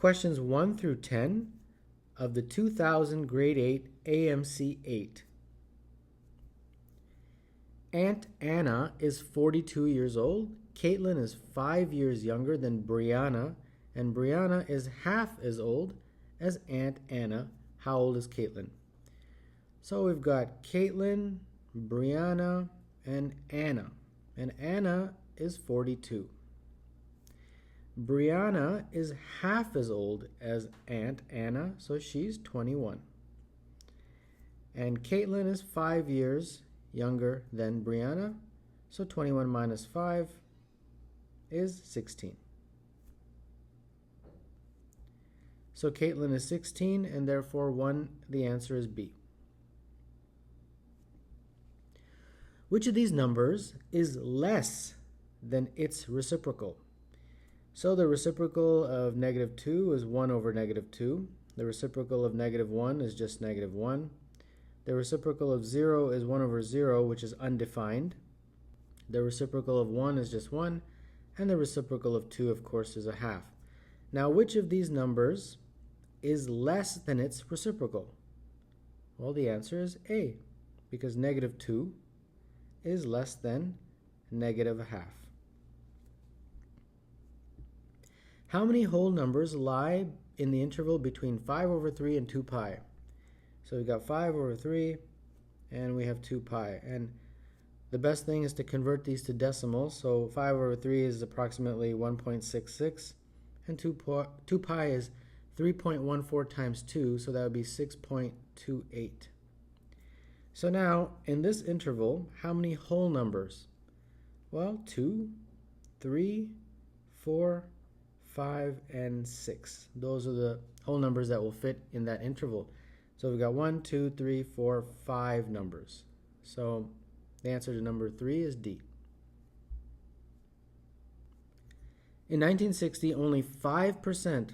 questions 1 through 10 of the 2000 Grade 8 AMC 8. Aunt Anna is 42 years old. Caitlin is 5 years younger than Brianna, and Brianna is half as old as Aunt Anna. How old is Caitlin? So we've got Caitlin, Brianna, and Anna. And Anna is 42. Brianna is half as old as Aunt Anna, so she's 21. And Caitlin is 5 years younger than Brianna, so 21 minus 5 is 16. So Caitlin is 16, and therefore the answer is B. Which of these numbers is less than its reciprocal? So the reciprocal of negative 2 is 1 over negative 2. The reciprocal of negative 1 is just negative 1. The reciprocal of 0 is 1 over 0, which is undefined. The reciprocal of 1 is just 1. And the reciprocal of 2, of course, is a half. Now, which of these numbers is less than its reciprocal? Well, the answer is A, because negative 2 is less than negative a half. How many whole numbers lie in the interval between 5 over 3 and 2 pi? So we've got 5 over 3, and we have 2 pi. And the best thing is to convert these to decimals. So 5 over 3 is approximately 1.66, and 2 pi is 3.14 times 2, so that would be 6.28. So now, in this interval, how many whole numbers? Well, 2, 3, 4, 5, and 6. Those are the whole numbers that will fit in that interval. So we've got 1, 2, 3, 4, 5 numbers. So the answer to number 3 is D. In 1960, only 5%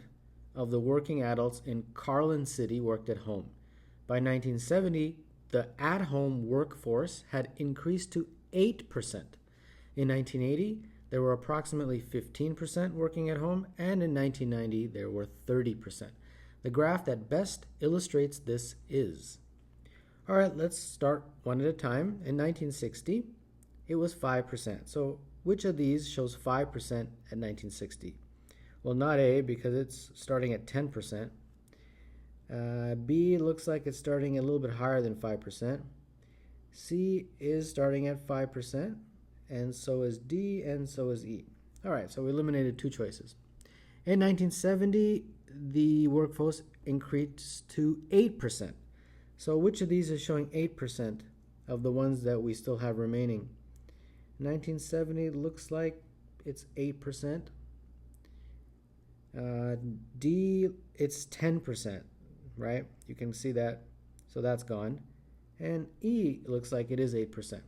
of the working adults in Carlin City worked at home. By 1970, the at-home workforce had increased to 8%. In 1980, there were approximately 15% working at home, and in 1990, there were 30%. The graph that best illustrates this is. All right, let's start one at a time. In 1960, it was 5%. So which of these shows 5% at 1960? Well, not A, because it's starting at 10%. B looks like it's starting a little bit higher than 5%. C is starting at 5%, and so is D, and so is E. All right, so we eliminated 2 choices. In 1970, the workforce increased to 8%. So which of these is showing 8% of the ones that we still have remaining? 1970 looks like it's 8%. D, it's 10%, right? You can see that, so that's gone. And E looks like it is 8%.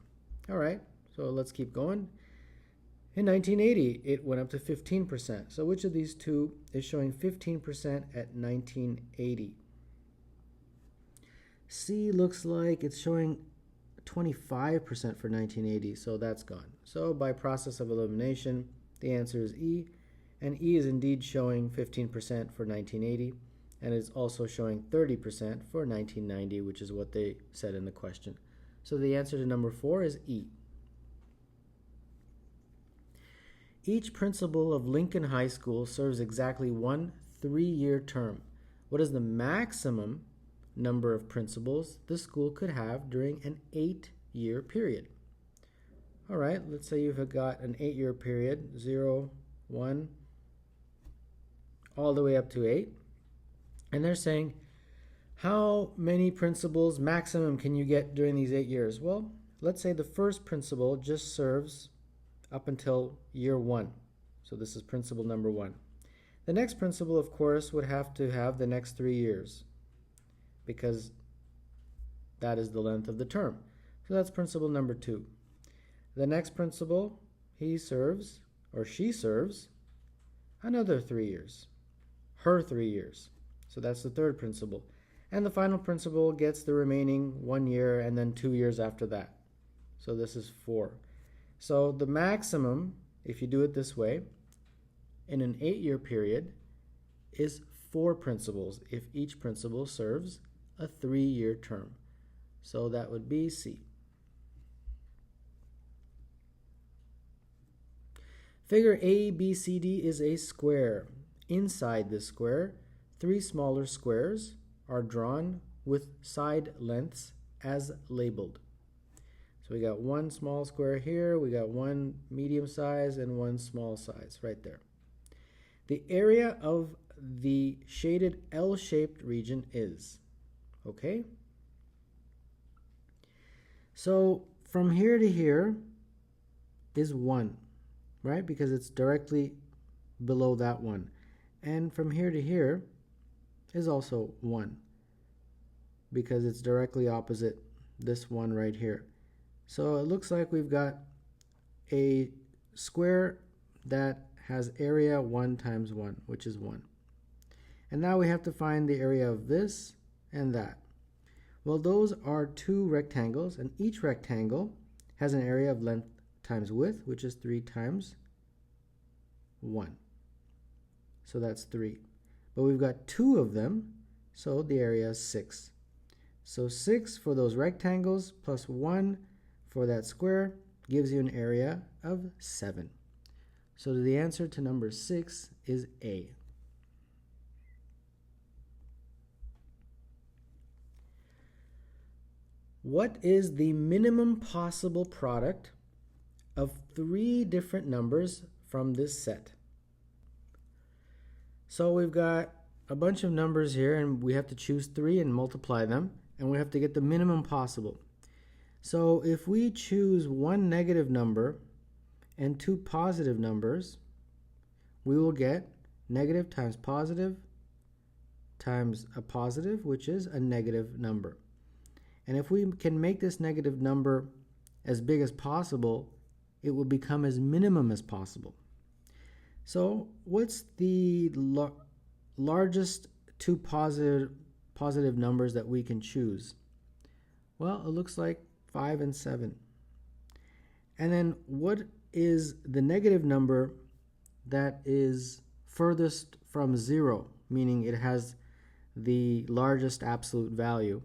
All right, so let's keep going. In 1980, it went up to 15%. So which of these two is showing 15% at 1980? C looks like it's showing 25% for 1980, so that's gone. So by process of elimination, the answer is E, and E is indeed showing 15% for 1980, and it's also showing 30% for 1990, which is what they said in the question. So the answer to number 4 is E. Each principal of Lincoln High School serves exactly one 3-year term. What is the maximum number of principals the school could have during an 8-year period? All right, let's say you've got an 8-year period, 0, 1, all the way up to 8. And they're saying, how many principals maximum can you get during these 8 years? Well, let's say the first principal just serves up until year 1. So this is principal number 1. The next principal, of course, would have to have the next 3 years because that is the length of the term. So that's principal number 2. The next principal, he serves, or she serves, another 3 years. Her 3 years. So that's the third principal. And the final principal gets the remaining 1 year and then 2 years after that. So this is 4. So the maximum, if you do it this way, in an 8-year period is 4 principals if each principal serves a 3-year term. So that would be C. Figure ABCD is a square. Inside this square, 3 smaller squares are drawn with side lengths as labeled. So we got one small square here, we got one medium size and one small size right there. The area of the shaded L-shaped region is, okay? So from here to here is 1, right? Because it's directly below that one. And from here to here is also 1 because it's directly opposite this one right here. So it looks like we've got a square that has area 1 times 1, which is 1. And now we have to find the area of this and that. Well, those are 2 rectangles, and each rectangle has an area of length times width, which is 3 times 1. So that's 3. But we've got 2 of them, so the area is 6. So 6 for those rectangles plus 1 for that square gives you an area of 7. So the answer to number 6 is A. What is the minimum possible product of 3 different numbers from this set? So we've got a bunch of numbers here, and we have to choose 3 and multiply them, and we have to get the minimum possible. So if we choose 1 negative number and 2 positive numbers, we will get negative times positive times a positive, which is a negative number. And if we can make this negative number as big as possible, it will become as minimum as possible. So what's the largest 2 positive numbers that we can choose? Well, it looks like 5 and 7. And then what is the negative number that is furthest from 0, meaning it has the largest absolute value?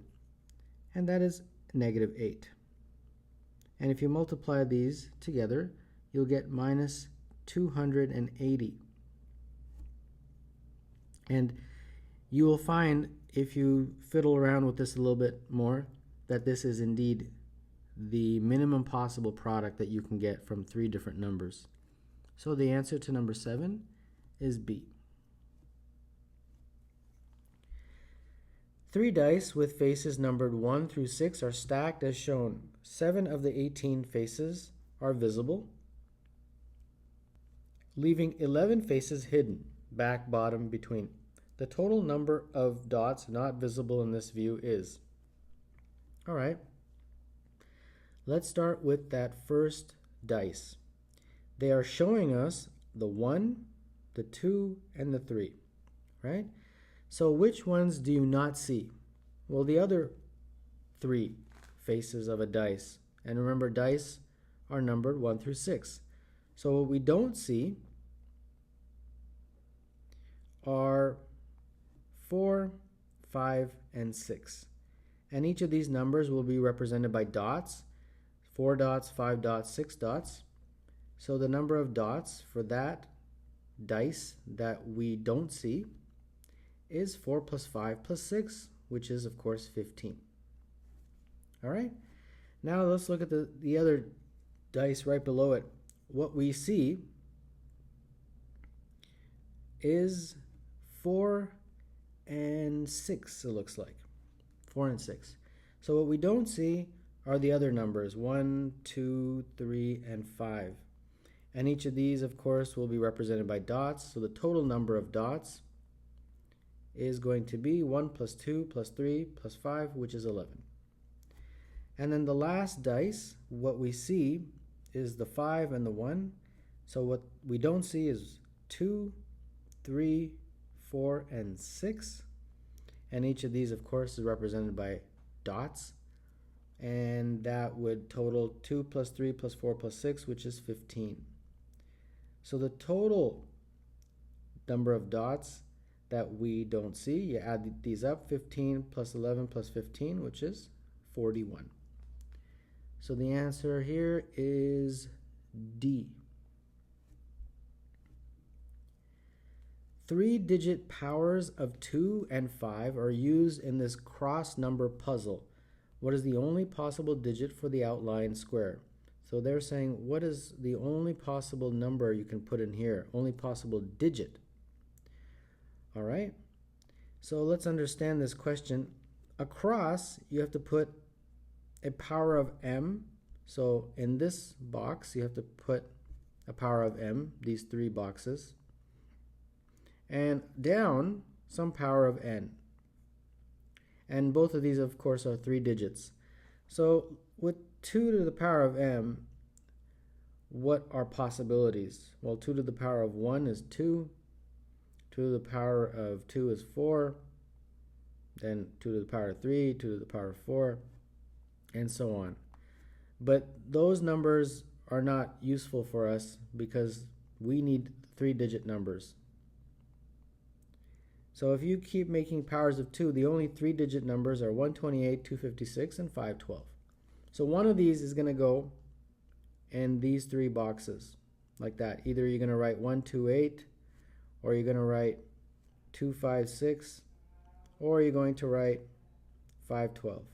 And that is negative 8. And if you multiply these together, you'll get minus 280. And you will find, if you fiddle around with this a little bit more, that this is indeed the minimum possible product that you can get from 3 different numbers. So the answer to number 7 is B. 3 dice with faces numbered 1 through 6 are stacked as shown. 7 of the 18 faces are visible, leaving 11 faces hidden, back, bottom, between. The total number of dots not visible in this view is. All right, let's start with that first dice. They are showing us the 1, the 2, and the 3, right? So which ones do you not see? Well, the other 3 faces of a dice. And remember, dice are numbered 1 through 6. So what we don't see are 4, 5, and 6. And each of these numbers will be represented by dots. 4 dots, 5 dots, 6 dots. So the number of dots for that dice that we don't see is 4 plus 5 plus 6, which is, of course, 15. All right? Now let's look at the other dice right below it. What we see is 4 and 6, it looks like. 4 and 6. So what we don't see are the other numbers, 1, 2, 3, and 5. And each of these, of course, will be represented by dots. So the total number of dots is going to be 1 plus 2 plus 3 plus 5, which is 11. And then the last dice, what we see is the 5 and the 1. So what we don't see is 2, 3, 4, and 6. And each of these, of course, is represented by dots. And that would total 2 plus 3 plus 4 plus 6, which is 15. So the total number of dots that we don't see. You add these up, 15 plus 11 plus 15, which is 41. So the answer here is D. 3-digit powers of 2 and 5 are used in this cross number puzzle. What is the only possible digit for the outlined square? So they're saying, what is the only possible number you can put in here? Only possible digit. All right. So let's understand this question. Across, you have to put a power of m. So in this box, you have to put a power of m, these 3 boxes. And down, some power of n. And both of these, of course, are 3 digits. So with 2 to the power of m, what are possibilities? Well, 2 to the power of 1 is 2. 2 to the power of 2 is 4. Then 2 to the power of 3, 2 to the power of 4, and so on. But those numbers are not useful for us because we need 3-digit numbers. So if you keep making powers of 2, the only 3-digit numbers are 128, 256, and 512. So one of these is going to go in these 3 boxes, like that. Either you're going to write 128, or you're going to write 256, or you're going to write 512.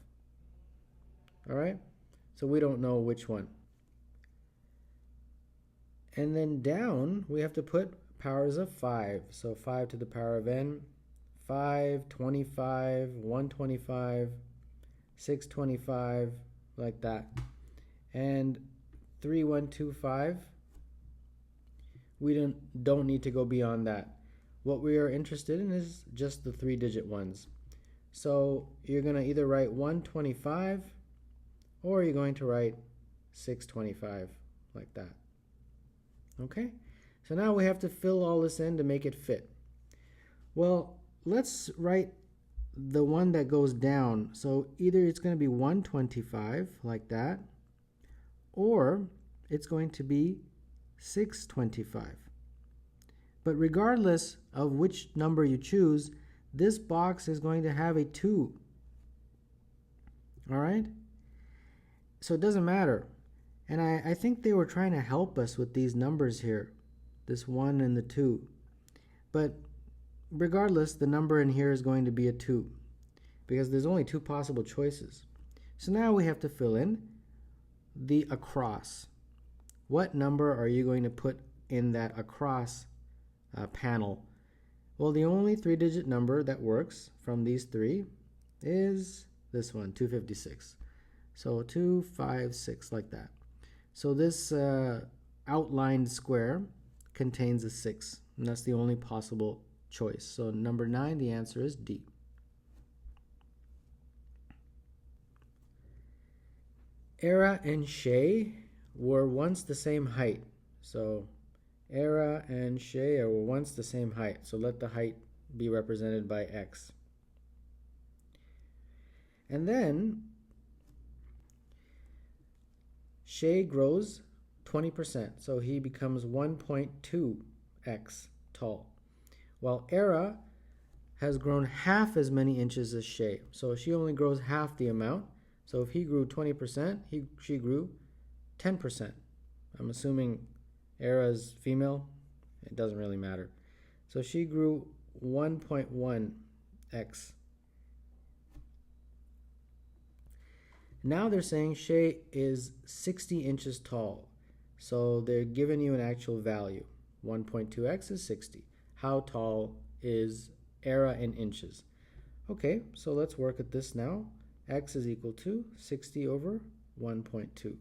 All right? So we don't know which one. And then down, we have to put powers of 5. So 5 to the power of n, 5, 25, 125, 625, like that. And 3125, we don't need to go beyond that. What we are interested in is just the 3-digit ones. So you're going to either write 125 or you're going to write 625, like that. Okay? So now we have to fill all this in to make it fit. Well, let's write the one that goes down. So either it's going to be 125, like that, or it's going to be 625. But regardless of which number you choose, this box is going to have a 2. All right? So it doesn't matter. And I think they were trying to help us with these numbers here, this 1 and the 2. But regardless, the number in here is going to be a 2 because there's only 2 possible choices. So now we have to fill in the across. What number are you going to put in that across panel? Well, the only 3-digit number that works from these 3 is this one, 256. So 256, like that. So this outlined square contains a 6, and that's the only possible choice. So number 9, the answer is D. Era and Shay were once the same height. So Era and Shay were once the same height. So let the height be represented by X. And then Shay grows 20%. So he becomes 1.2x tall. While Era has grown half as many inches as Shay. So she only grows half the amount. So if he grew 20%, she grew 10%. I'm assuming Era's female. It doesn't really matter. So she grew 1.1x. Now they're saying Shay is 60 inches tall. So they're giving you an actual value. 1.2x is 60. How tall is Era in inches? Okay, so let's work at this now. X is equal to 60 over 1.2.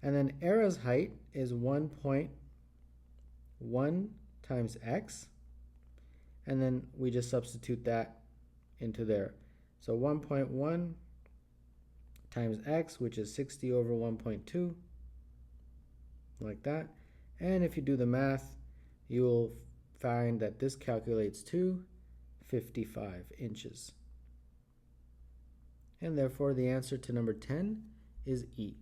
And then Era's height is 1.1 times x. And then we just substitute that into there. So 1.1 times x, which is 60 over 1.2, like that. And if you do the math, you will find that this calculates to 55 inches. And therefore the answer to number 10 is E.